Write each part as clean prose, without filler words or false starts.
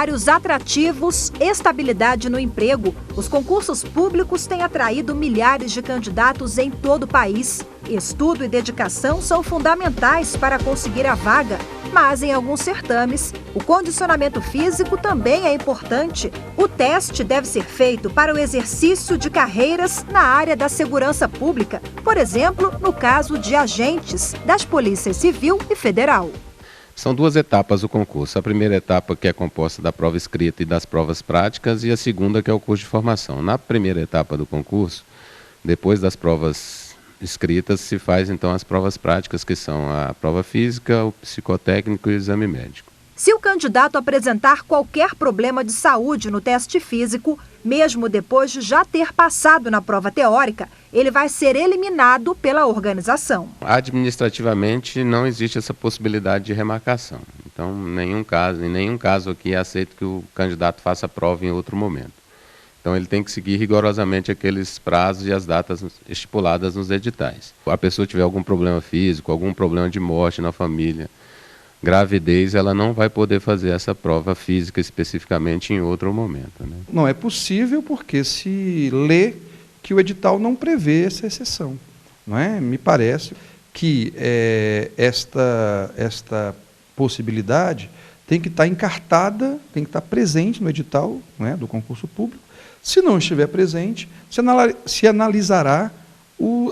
Salários atrativos, estabilidade no emprego. Os concursos públicos têm atraído milhares de candidatos em todo o país. Estudo e dedicação são fundamentais para conseguir a vaga, mas em alguns certames, o condicionamento físico também é importante. O teste deve ser feito para o exercício de carreiras na área da segurança pública, por exemplo, no caso de agentes das polícias civil e federal. São duas etapas o concurso. A primeira etapa, que é composta da prova escrita e das provas práticas, e a segunda, que é o curso de formação. Na primeira etapa do concurso, depois das provas escritas, se faz então as provas práticas, que são a prova física, o psicotécnico e o exame médico. Se o candidato apresentar qualquer problema de saúde no teste físico, mesmo depois de já ter passado na prova teórica, ele vai ser eliminado pela organização. Administrativamente, não existe essa possibilidade de remarcação. Então, em nenhum caso aqui é aceito que o candidato faça a prova em outro momento. Então, ele tem que seguir rigorosamente aqueles prazos e as datas estipuladas nos editais. Se a pessoa tiver algum problema físico, algum problema de morte na família, gravidez, ela não vai poder fazer essa prova física especificamente em outro momento, né? Não é possível porque se lê que o edital não prevê essa exceção, não é? Me parece que esta possibilidade tem que estar encartada, tem que estar presente no edital, não é, do concurso público. Se não estiver presente, se analisará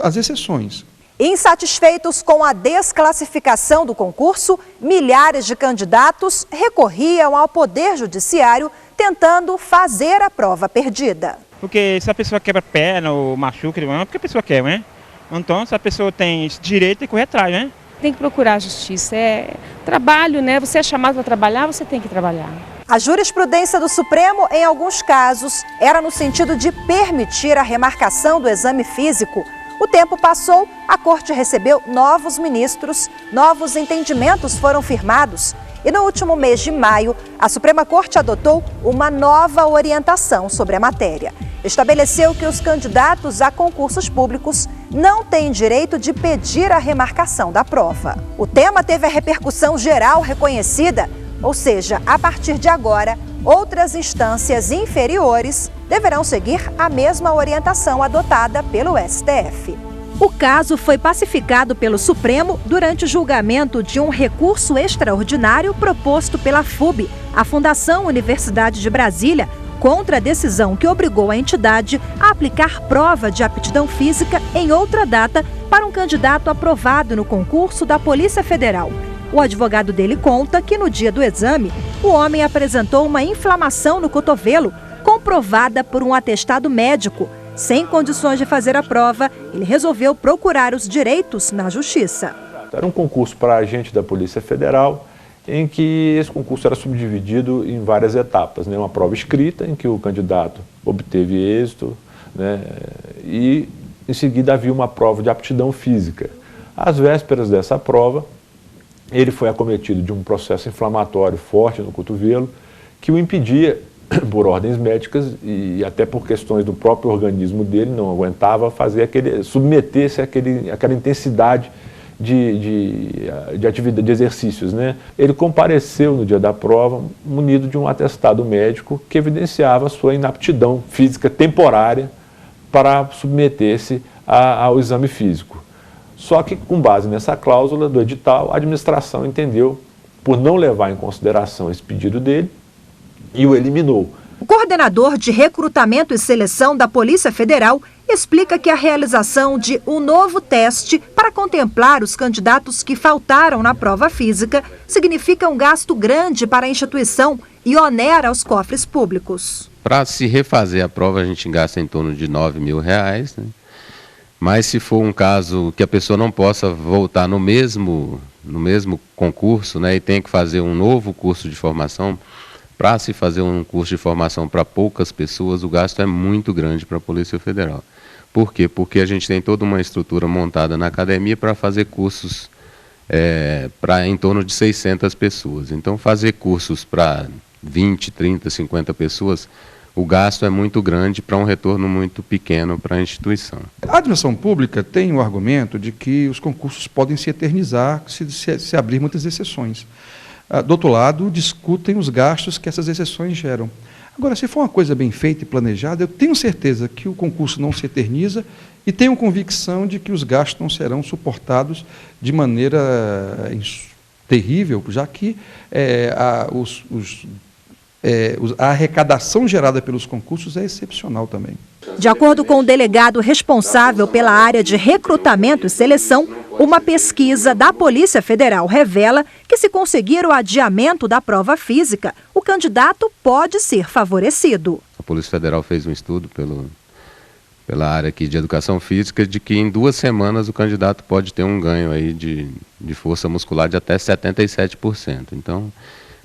as exceções. Insatisfeitos com a desclassificação do concurso, milhares de candidatos recorriam ao Poder Judiciário tentando fazer a prova perdida. Porque se a pessoa quebra a perna ou machuca, não é porque a pessoa quer, né? Então, se a pessoa tem esse direito, tem que correr atrás, né? Tem que procurar a justiça, é trabalho, né? Você é chamado para trabalhar, você tem que trabalhar. A jurisprudência do Supremo, em alguns casos, era no sentido de permitir a remarcação do exame físico. O tempo passou, a Corte recebeu novos ministros, novos entendimentos foram firmados. E no último mês de maio, a Suprema Corte adotou uma nova orientação sobre a matéria. Estabeleceu que os candidatos a concursos públicos não têm direito de pedir a remarcação da prova. O tema teve a repercussão geral reconhecida, ou seja, a partir de agora, outras instâncias inferiores deverão seguir a mesma orientação adotada pelo STF. O caso foi pacificado pelo Supremo durante o julgamento de um recurso extraordinário proposto pela FUB, a Fundação Universidade de Brasília, contra a decisão que obrigou a entidade a aplicar prova de aptidão física em outra data para um candidato aprovado no concurso da Polícia Federal. O advogado dele conta que no dia do exame, o homem apresentou uma inflamação no cotovelo, comprovada por um atestado médico. Sem condições de fazer a prova, ele resolveu procurar os direitos na Justiça. Era um concurso para agente da Polícia Federal, em que esse concurso era subdividido em várias etapas, né? Uma prova escrita, em que o candidato obteve êxito, né? E em seguida havia uma prova de aptidão física. Às vésperas dessa prova, ele foi acometido de um processo inflamatório forte no cotovelo, que o impedia, por ordens médicas e até por questões do próprio organismo dele, não aguentava submeter-se àquela intensidade de atividade, de exercícios, né? Ele compareceu no dia da prova munido de um atestado médico que evidenciava sua inaptidão física temporária para submeter-se ao exame físico. Só que, com base nessa cláusula do edital, a administração entendeu por não levar em consideração esse pedido dele e o eliminou. O coordenador de recrutamento e seleção da Polícia Federal explica que a realização de um novo teste para contemplar os candidatos que faltaram na prova física significa um gasto grande para a instituição e onera aos cofres públicos. Para se refazer a prova, a gente gasta em torno de R$ 9.000, né? Mas se for um caso que a pessoa não possa voltar no mesmo concurso, né, e tem que fazer um novo curso de formação, para se fazer um curso de formação para poucas pessoas, o gasto é muito grande para a Polícia Federal. Por quê? Porque a gente tem toda uma estrutura montada na academia para fazer cursos para em torno de 600 pessoas. Então, fazer cursos para 20, 30, 50 pessoas, o gasto é muito grande para um retorno muito pequeno para a instituição. A administração pública tem o argumento de que os concursos podem se eternizar se abrir muitas exceções. do outro lado, discutem os gastos que essas exceções geram. Agora, se for uma coisa bem feita e planejada, eu tenho certeza que o concurso não se eterniza e tenho convicção de que os gastos não serão suportados de maneira terrível, já que a arrecadação gerada pelos concursos é excepcional também. De acordo com o delegado responsável pela área de recrutamento e seleção, uma pesquisa da Polícia Federal revela que, se conseguir o adiamento da prova física, o candidato pode ser favorecido. A Polícia Federal fez um estudo pela área aqui de educação física de que em 2 semanas o candidato pode ter um ganho aí de força muscular de até 77%. Então,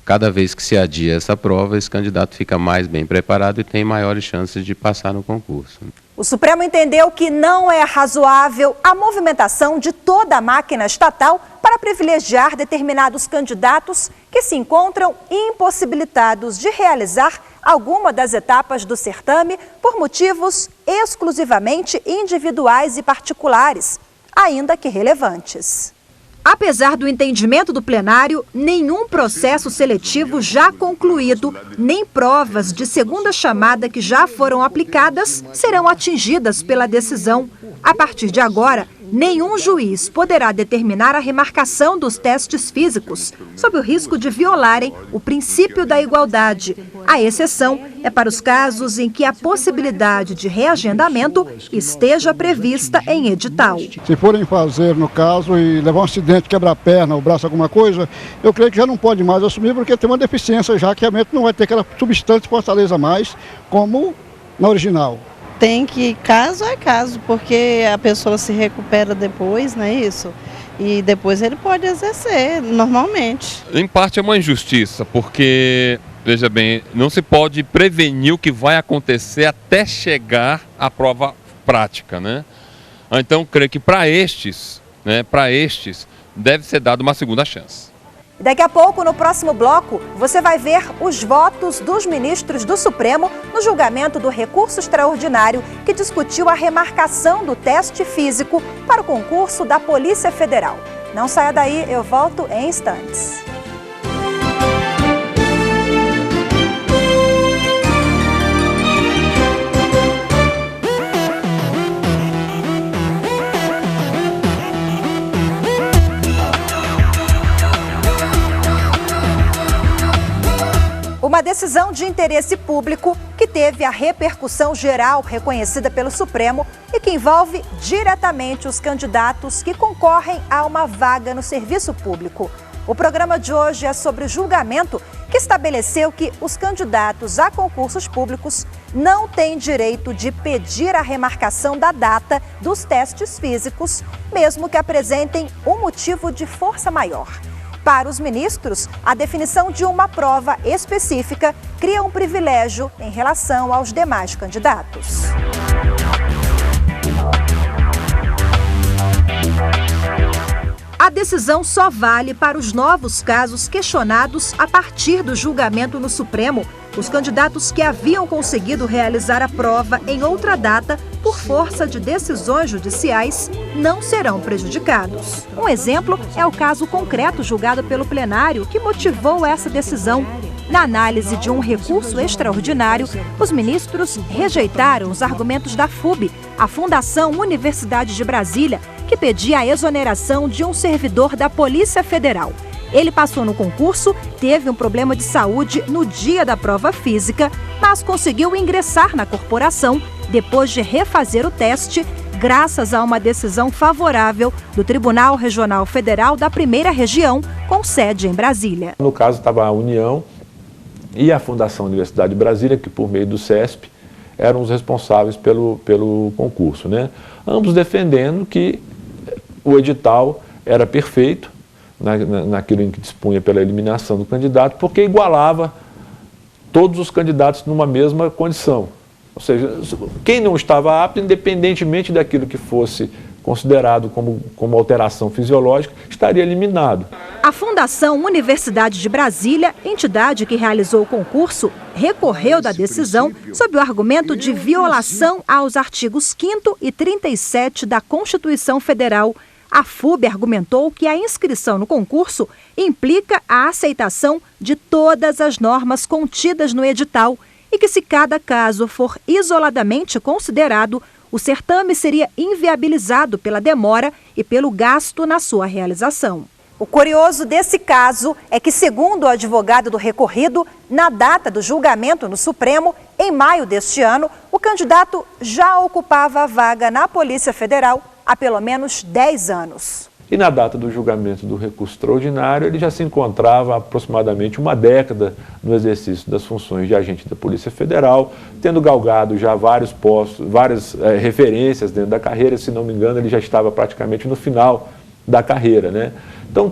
cada vez que se adia essa prova, esse candidato fica mais bem preparado e tem maiores chances de passar no concurso. O Supremo entendeu que não é razoável a movimentação de toda a máquina estatal para privilegiar determinados candidatos que se encontram impossibilitados de realizar alguma das etapas do certame por motivos exclusivamente individuais e particulares, ainda que relevantes. Apesar do entendimento do plenário, nenhum processo seletivo já concluído, nem provas de segunda chamada que já foram aplicadas serão atingidas pela decisão. A partir de agora, nenhum juiz poderá determinar a remarcação dos testes físicos, sob o risco de violarem o princípio da igualdade. A exceção é para os casos em que a possibilidade de reagendamento esteja prevista em edital. Se forem fazer, no caso, e levar um acidente, quebrar a perna, o braço, alguma coisa, eu creio que já não pode mais assumir, porque tem uma deficiência já, que realmente não vai ter aquela substância fortaleza mais, como na original. Tem que, caso é caso, porque a pessoa se recupera depois, não é isso? E depois ele pode exercer normalmente. Em parte é uma injustiça, porque, veja bem, não se pode prevenir o que vai acontecer até chegar à prova prática, né? Então, creio que para estes, deve ser dada uma segunda chance. Daqui a pouco, no próximo bloco, você vai ver os votos dos ministros do Supremo no julgamento do recurso extraordinário que discutiu a remarcação do teste físico para o concurso da Polícia Federal. Não saia daí, eu volto em instantes. Uma decisão de interesse público que teve a repercussão geral reconhecida pelo Supremo e que envolve diretamente os candidatos que concorrem a uma vaga no serviço público. O programa de hoje é sobre o julgamento que estabeleceu que os candidatos a concursos públicos não têm direito de pedir a remarcação da data dos testes físicos, mesmo que apresentem um motivo de força maior. Para os ministros, a definição de uma prova específica cria um privilégio em relação aos demais candidatos. A decisão só vale para os novos casos questionados a partir do julgamento no Supremo. Os candidatos que haviam conseguido realizar a prova em outra data, por força de decisões judiciais, não serão prejudicados. Um exemplo é o caso concreto julgado pelo plenário que motivou essa decisão. Na análise de um recurso extraordinário, os ministros rejeitaram os argumentos da FUB, a Fundação Universidade de Brasília, que pedia a exoneração de um servidor da Polícia Federal. Ele passou no concurso, teve um problema de saúde no dia da prova física, mas conseguiu ingressar na corporação depois de refazer o teste, graças a uma decisão favorável do Tribunal Regional Federal da Primeira Região, com sede em Brasília. No caso estava a União e a Fundação Universidade de Brasília, que por meio do CESP eram os responsáveis pelo concurso, né? Ambos defendendo que o edital era perfeito, naquilo em que dispunha pela eliminação do candidato, porque igualava todos os candidatos numa mesma condição. Ou seja, quem não estava apto, independentemente daquilo que fosse considerado como alteração fisiológica, estaria eliminado. A Fundação Universidade de Brasília, entidade que realizou o concurso, recorreu da decisão sob o argumento de violação aos artigos 5º e 37 da Constituição Federal. a FUB argumentou que a inscrição no concurso implica a aceitação de todas as normas contidas no edital e que, se cada caso for isoladamente considerado, o certame seria inviabilizado pela demora e pelo gasto na sua realização. O curioso desse caso é que, segundo o advogado do recorrido, na data do julgamento no Supremo, em maio deste ano, o candidato já ocupava a vaga na Polícia Federal há pelo menos 10 anos. E na data do julgamento do recurso extraordinário, ele já se encontrava há aproximadamente uma década no exercício das funções de agente da Polícia Federal, tendo galgado já vários postos, várias referências dentro da carreira. Se não me engano, ele já estava praticamente no final da carreira, né? Então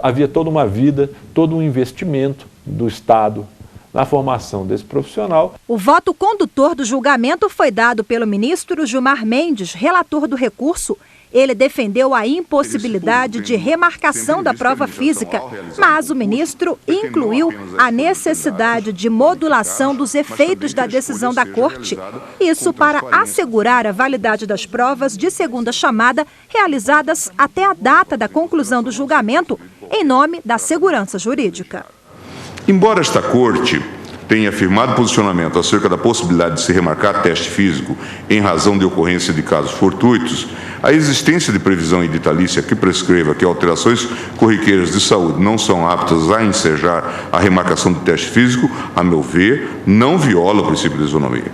havia toda uma vida, todo um investimento do Estado na formação desse profissional. O voto condutor do julgamento foi dado pelo ministro Gilmar Mendes, relator do recurso. Ele defendeu a impossibilidade de remarcação da prova física, mas o ministro incluiu a necessidade de modulação dos efeitos da decisão da Corte. Isso para assegurar a validade das provas de segunda chamada realizadas até a data da conclusão do julgamento, em nome da segurança jurídica. Embora esta Corte tenha afirmado posicionamento acerca da possibilidade de se remarcar teste físico em razão de ocorrência de casos fortuitos, a existência de previsão editalícia que prescreva que alterações corriqueiras de saúde não são aptas a ensejar a remarcação do teste físico, a meu ver, não viola o princípio de isonomia.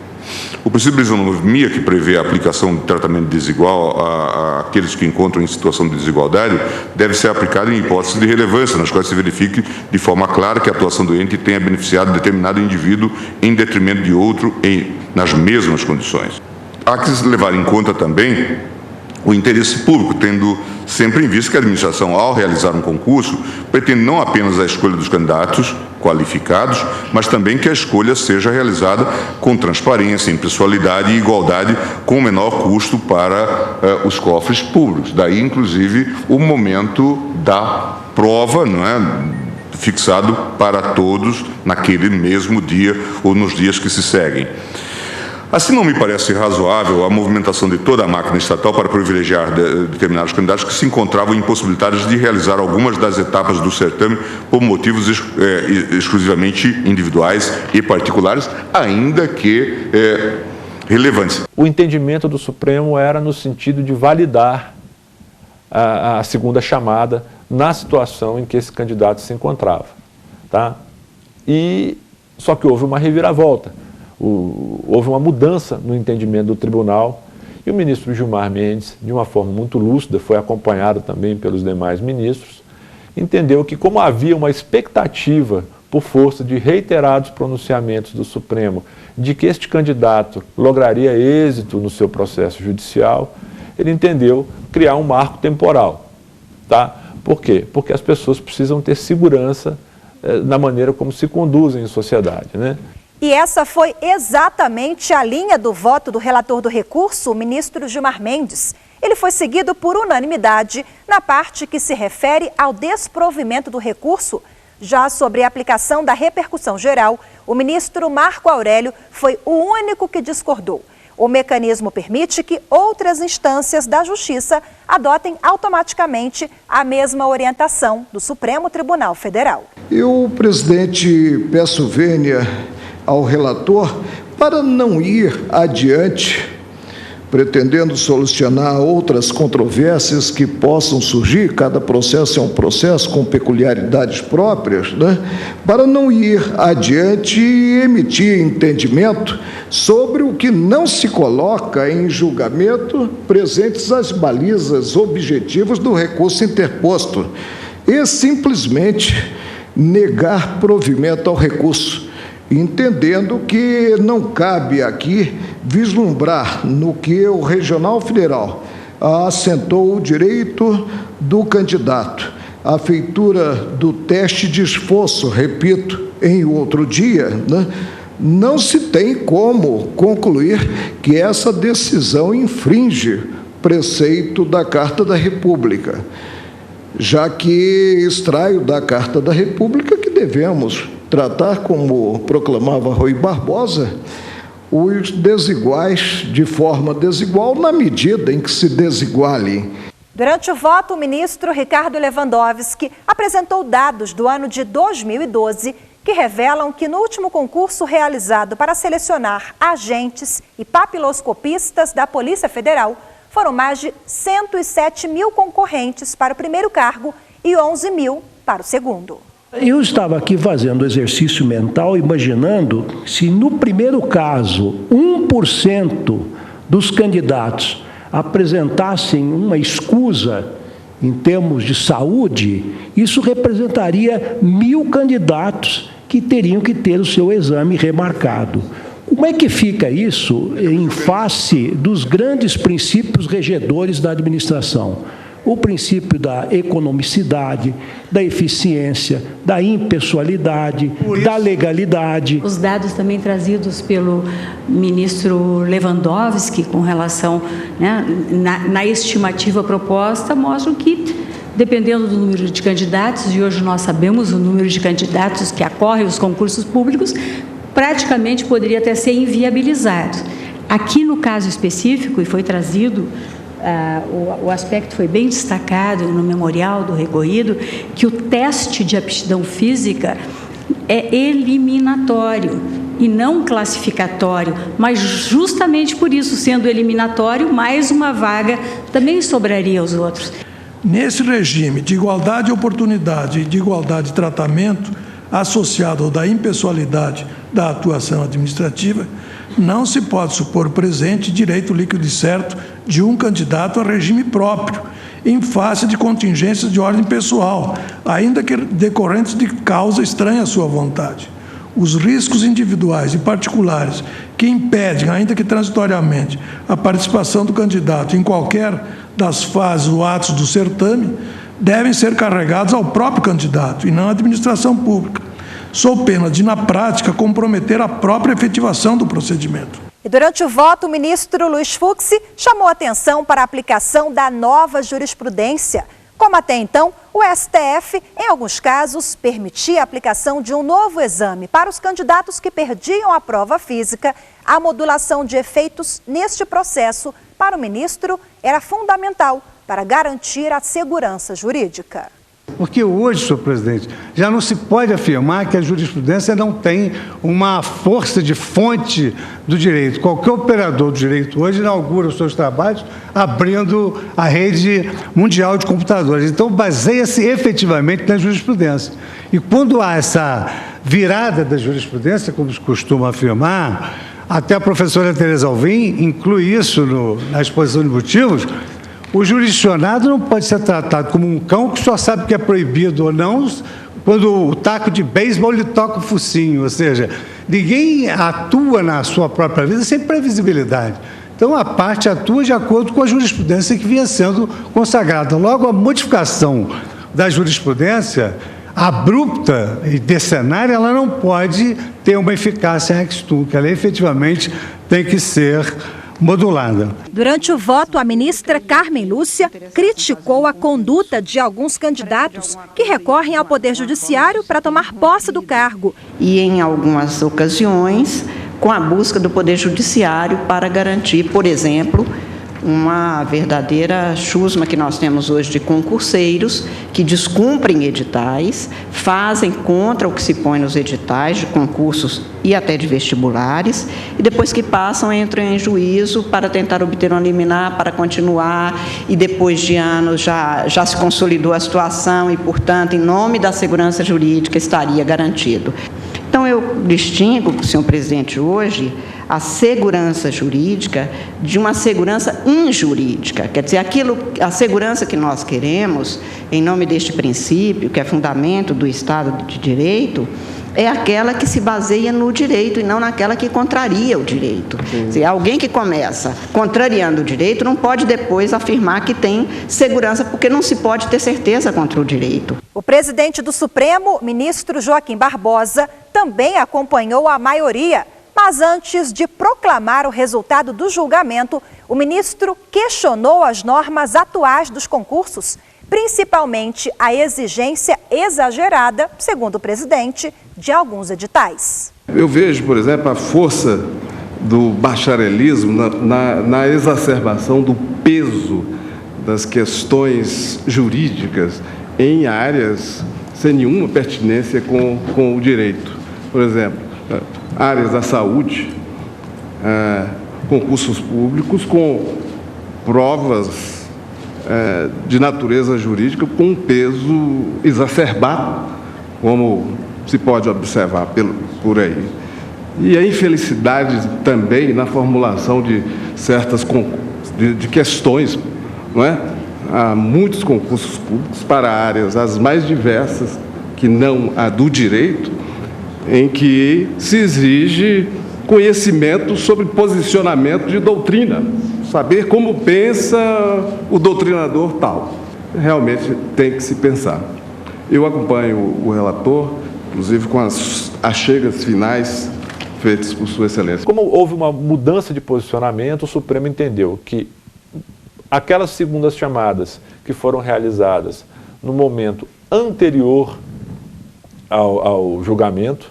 O princípio de isonomia, que prevê a aplicação de tratamento desigual àqueles que encontram em situação de desigualdade, deve ser aplicado em hipóteses de relevância, nas quais se verifique de forma clara que a atuação do ente tenha beneficiado determinado indivíduo em detrimento de outro nas mesmas condições. Há que se levar em conta também o interesse público, tendo sempre em vista que a administração, ao realizar um concurso, pretende não apenas a escolha dos candidatos qualificados, mas também que a escolha seja realizada com transparência, impessoalidade e igualdade, com o menor custo para os cofres públicos. Daí, inclusive, o momento da prova, não é, fixado para todos naquele mesmo dia ou nos dias que se seguem. Assim, não me parece razoável a movimentação de toda a máquina estatal para privilegiar determinados candidatos que se encontravam impossibilitados de realizar algumas das etapas do certame por motivos exclusivamente individuais e particulares, ainda que relevantes. O entendimento do Supremo era no sentido de validar a segunda chamada na situação em que esse candidato se encontrava, tá? Só que houve uma reviravolta. Houve uma mudança no entendimento do tribunal e o ministro Gilmar Mendes, de uma forma muito lúcida, foi acompanhado também pelos demais ministros, entendeu que, como havia uma expectativa, por força de reiterados pronunciamentos do Supremo, de que este candidato lograria êxito no seu processo judicial, ele entendeu criar um marco temporal. Tá? Por quê? Porque as pessoas precisam ter segurança na maneira como se conduzem em sociedade, né? E essa foi exatamente a linha do voto do relator do recurso, o ministro Gilmar Mendes. Ele foi seguido por unanimidade na parte que se refere ao desprovimento do recurso. Já sobre a aplicação da repercussão geral, o ministro Marco Aurélio foi o único que discordou. O mecanismo permite que outras instâncias da Justiça adotem automaticamente a mesma orientação do Supremo Tribunal Federal. Eu, presidente, peço vênia ao relator para não ir adiante, pretendendo solucionar outras controvérsias que possam surgir. Cada processo é um processo com peculiaridades próprias, né? Para não ir adiante e emitir entendimento sobre o que não se coloca em julgamento, presentes as balizas objetivas do recurso interposto, e simplesmente negar provimento ao recurso, entendendo que não cabe aqui vislumbrar no que o Regional Federal assentou o direito do candidato, a feitura do teste de esforço, repito, em outro dia, né? Não se tem como concluir que essa decisão infringe preceito da Carta da República, já que extraio da Carta da República que devemos tratar, como proclamava Rui Barbosa, os desiguais de forma desigual na medida em que se desigualem. Durante o voto, o ministro Ricardo Lewandowski apresentou dados do ano de 2012 que revelam que no último concurso realizado para selecionar agentes e papiloscopistas da Polícia Federal, foram mais de 107 mil concorrentes para o primeiro cargo e 11 mil para o segundo. Eu estava aqui fazendo o exercício mental, imaginando se no primeiro caso 1% dos candidatos apresentassem uma escusa em termos de saúde, isso representaria 1.000 candidatos que teriam que ter o seu exame remarcado. Como é que fica isso em face dos grandes princípios regedores da administração? O princípio da economicidade, da eficiência, da impessoalidade, da legalidade. Os dados também trazidos pelo ministro Lewandowski com relação, na estimativa proposta, mostram que, dependendo do número de candidatos, e hoje nós sabemos o número de candidatos que acorrem aos concursos públicos, praticamente poderia até ser inviabilizado. Aqui no caso específico, e foi trazido, o aspecto foi bem destacado no memorial do recorrido, que o teste de aptidão física é eliminatório e não classificatório, mas justamente por isso, sendo eliminatório, mais uma vaga também sobraria aos outros. Nesse regime de igualdade de oportunidade e de igualdade de tratamento, associado ao da impessoalidade da atuação administrativa, não se pode supor presente direito líquido e certo de um candidato a regime próprio, em face de contingências de ordem pessoal, ainda que decorrentes de causa estranha à sua vontade. Os riscos individuais e particulares que impedem, ainda que transitoriamente, a participação do candidato em qualquer das fases ou atos do certame, devem ser carregados ao próprio candidato e não à administração pública, sob pena de, na prática, comprometer a própria efetivação do procedimento. E durante o voto, o ministro Luiz Fux chamou atenção para a aplicação da nova jurisprudência. Como até então, o STF, em alguns casos, permitia a aplicação de um novo exame para os candidatos que perdiam a prova física. A modulação de efeitos neste processo, para o ministro, era fundamental para garantir a segurança jurídica. Porque hoje, senhor presidente, já não se pode afirmar que a jurisprudência não tem uma força de fonte do direito. Qualquer operador do direito hoje inaugura os seus trabalhos abrindo a rede mundial de computadores. Então, baseia-se efetivamente na jurisprudência. E quando há essa virada da jurisprudência, como se costuma afirmar, até a professora Tereza Alvim inclui isso na exposição de motivos. O jurisdicionado não pode ser tratado como um cão que só sabe que é proibido ou não quando o taco de beisebol lhe toca o focinho, ou seja, ninguém atua na sua própria vida sem previsibilidade. Então, a parte atua de acordo com a jurisprudência que vinha sendo consagrada. Logo, a modificação da jurisprudência, abrupta e decenária, ela não pode ter uma eficácia ex tunc, ela efetivamente tem que ser modulada. Durante o voto, a ministra Carmen Lúcia criticou a conduta de alguns candidatos que recorrem ao Poder Judiciário para tomar posse do cargo. E, em algumas ocasiões, com a busca do Poder Judiciário para garantir, por exemplo, uma verdadeira chusma que nós temos hoje de concurseiros que descumprem editais, fazem contra o que se põe nos editais de concursos e até de vestibulares, e depois que passam, entram em juízo para tentar obter uma liminar, para continuar, e depois de anos já se consolidou a situação e, portanto, em nome da segurança jurídica estaria garantido. Então, eu distingo, senhor presidente, hoje, a segurança jurídica de uma segurança injurídica. Quer dizer, a segurança que nós queremos, em nome deste princípio, que é fundamento do Estado de Direito, é aquela que se baseia no direito e não naquela que contraria o direito. Se alguém que começa contrariando o direito não pode depois afirmar que tem segurança, porque não se pode ter certeza contra o direito. O presidente do Supremo, ministro Joaquim Barbosa, também acompanhou a maioria. Mas antes de proclamar o resultado do julgamento, o ministro questionou as normas atuais dos concursos, principalmente a exigência exagerada, segundo o presidente, de alguns editais. Eu vejo, por exemplo, a força do bacharelismo na exacerbação do peso das questões jurídicas em áreas sem nenhuma pertinência com o direito. Por exemplo, áreas da saúde, concursos públicos com provas de natureza jurídica com um peso exacerbado, como se pode observar por aí. E a infelicidade também na formulação de certas de questões, não é? Há muitos concursos públicos para áreas as mais diversas, que não a do direito, em que se exige conhecimento sobre posicionamento de doutrina, saber como pensa o doutrinador tal. Realmente tem que se pensar. Eu acompanho o relator, inclusive com as achegas finais feitas por Sua Excelência. Como houve uma mudança de posicionamento, o Supremo entendeu que aquelas segundas chamadas que foram realizadas no momento anterior ao julgamento,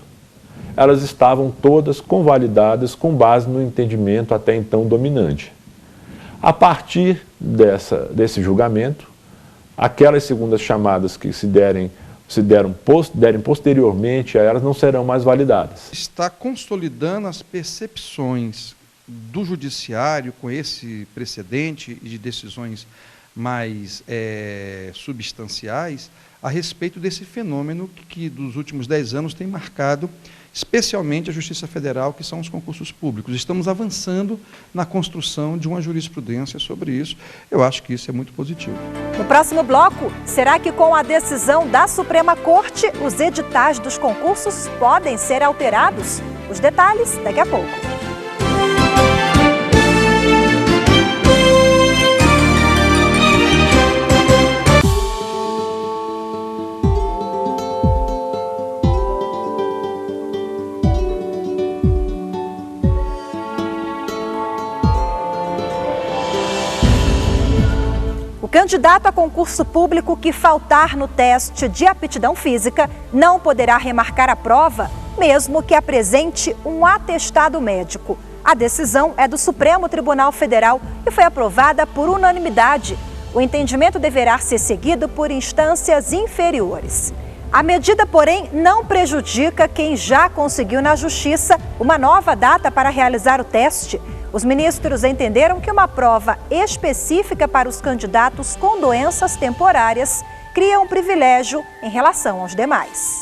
elas estavam todas convalidadas com base no entendimento até então dominante. A partir desse julgamento, aquelas segundas chamadas que se derem posteriormente a elas não serão mais validadas. Está consolidando as percepções do judiciário com esse precedente de decisões mais substanciais a respeito desse fenômeno que dos últimos 10 anos tem marcado especialmente a Justiça Federal, que são os concursos públicos. Estamos avançando na construção de uma jurisprudência sobre isso. Eu acho que isso é muito positivo. No próximo bloco, será que com a decisão da Suprema Corte, os editais dos concursos podem ser alterados? Os detalhes daqui a pouco. O candidato a concurso público que faltar no teste de aptidão física não poderá remarcar a prova, mesmo que apresente um atestado médico. A decisão é do Supremo Tribunal Federal e foi aprovada por unanimidade. O entendimento deverá ser seguido por instâncias inferiores. A medida, porém, não prejudica quem já conseguiu na Justiça uma nova data para realizar o teste. Os ministros entenderam que uma prova específica para os candidatos com doenças temporárias cria um privilégio em relação aos demais.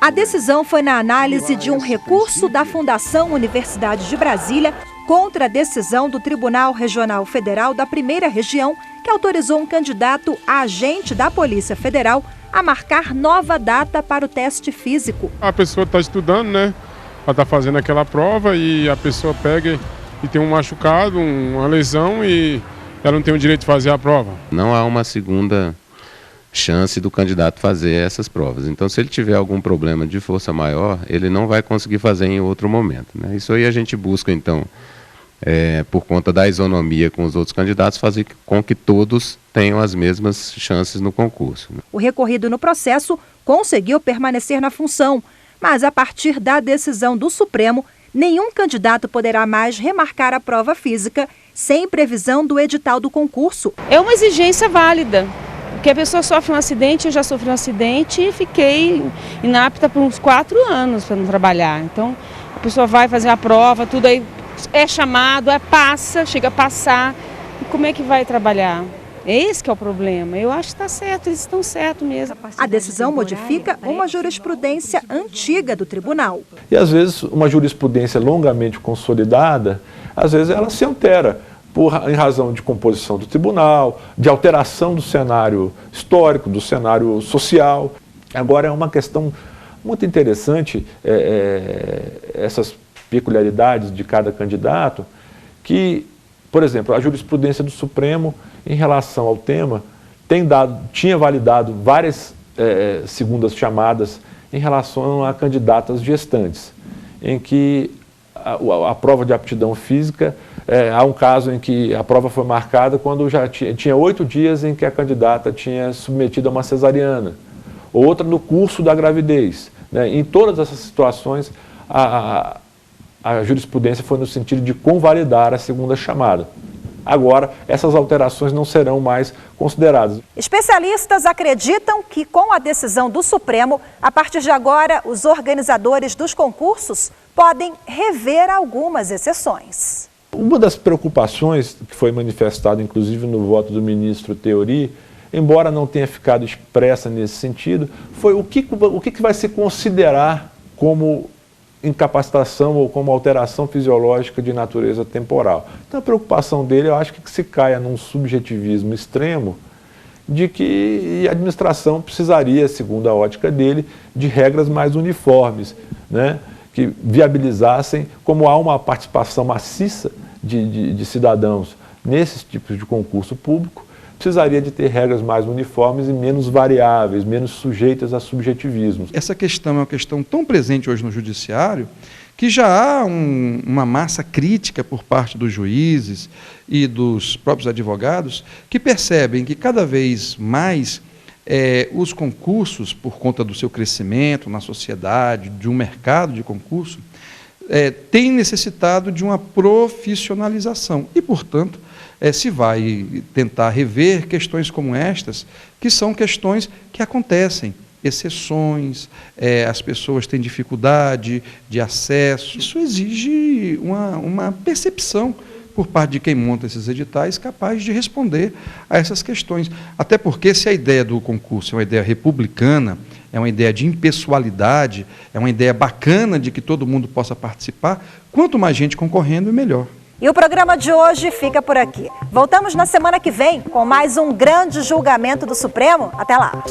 A decisão foi na análise de um recurso da Fundação Universidade de Brasília contra a decisão do Tribunal Regional Federal da Primeira Região, que autorizou um candidato a agente da Polícia Federal a marcar nova data para o teste físico. A pessoa está estudando, né? Ela está fazendo aquela prova e a pessoa pega e tem um machucado, uma lesão e ela não tem o direito de fazer a prova. Não há uma segunda chance do candidato fazer essas provas. Então, se ele tiver algum problema de força maior, ele não vai conseguir fazer em outro momento, né? Isso aí a gente busca, então, por conta da isonomia com os outros candidatos, fazer com que todos tenham as mesmas chances no concurso, né? O recorrido no processo conseguiu permanecer na função, mas a partir da decisão do Supremo, nenhum candidato poderá mais remarcar a prova física sem previsão do edital do concurso. É uma exigência válida, porque a pessoa sofre um acidente, eu já sofri um acidente e fiquei inapta por uns 4 anos para não trabalhar. Então, a pessoa vai fazer a prova, tudo aí é chamado, passa, chega a passar, e como é que vai trabalhar? Esse que é o problema. Eu acho que está certo, eles estão certos mesmo. A decisão modifica uma jurisprudência antiga do tribunal. E às vezes uma jurisprudência longamente consolidada, às vezes ela se altera em razão de composição do tribunal, de alteração do cenário histórico, do cenário social. Agora é uma questão muito interessante, essas peculiaridades de cada candidato, que, por exemplo, a jurisprudência do Supremo em relação ao tema tinha validado várias segundas chamadas em relação a candidatas gestantes, em que a prova de aptidão física, há um caso em que a prova foi marcada quando já tinha 8 dias em que a candidata tinha submetido a uma cesariana, outra no curso da gravidez, né? Em todas essas situações, a jurisprudência foi no sentido de convalidar a segunda chamada. Agora, essas alterações não serão mais consideradas. Especialistas acreditam que, com a decisão do Supremo, a partir de agora, os organizadores dos concursos podem rever algumas exceções. Uma das preocupações que foi manifestada, inclusive, no voto do ministro Theory, embora não tenha ficado expressa nesse sentido, foi o que vai se considerar como incapacitação ou como alteração fisiológica de natureza temporal. Então a preocupação dele, eu acho que se caia num subjetivismo extremo de que a administração precisaria, segundo a ótica dele, de regras mais uniformes, né, que viabilizassem, como há uma participação maciça de cidadãos nesses tipos de concurso público, precisaria de ter regras mais uniformes e menos variáveis, menos sujeitas a subjetivismos. Essa questão é uma questão tão presente hoje no judiciário que já há uma massa crítica por parte dos juízes e dos próprios advogados que percebem que cada vez mais os concursos, por conta do seu crescimento na sociedade, de um mercado de concurso, têm necessitado de uma profissionalização e, portanto, se vai tentar rever questões como estas, que são questões que acontecem, exceções, as pessoas têm dificuldade de acesso. Isso exige uma percepção por parte de quem monta esses editais capaz de responder a essas questões. Até porque, se a ideia do concurso é uma ideia republicana, é uma ideia de impessoalidade, é uma ideia bacana de que todo mundo possa participar, quanto mais gente concorrendo, melhor. E o programa de hoje fica por aqui. Voltamos na semana que vem com mais um grande julgamento do Supremo. Até lá!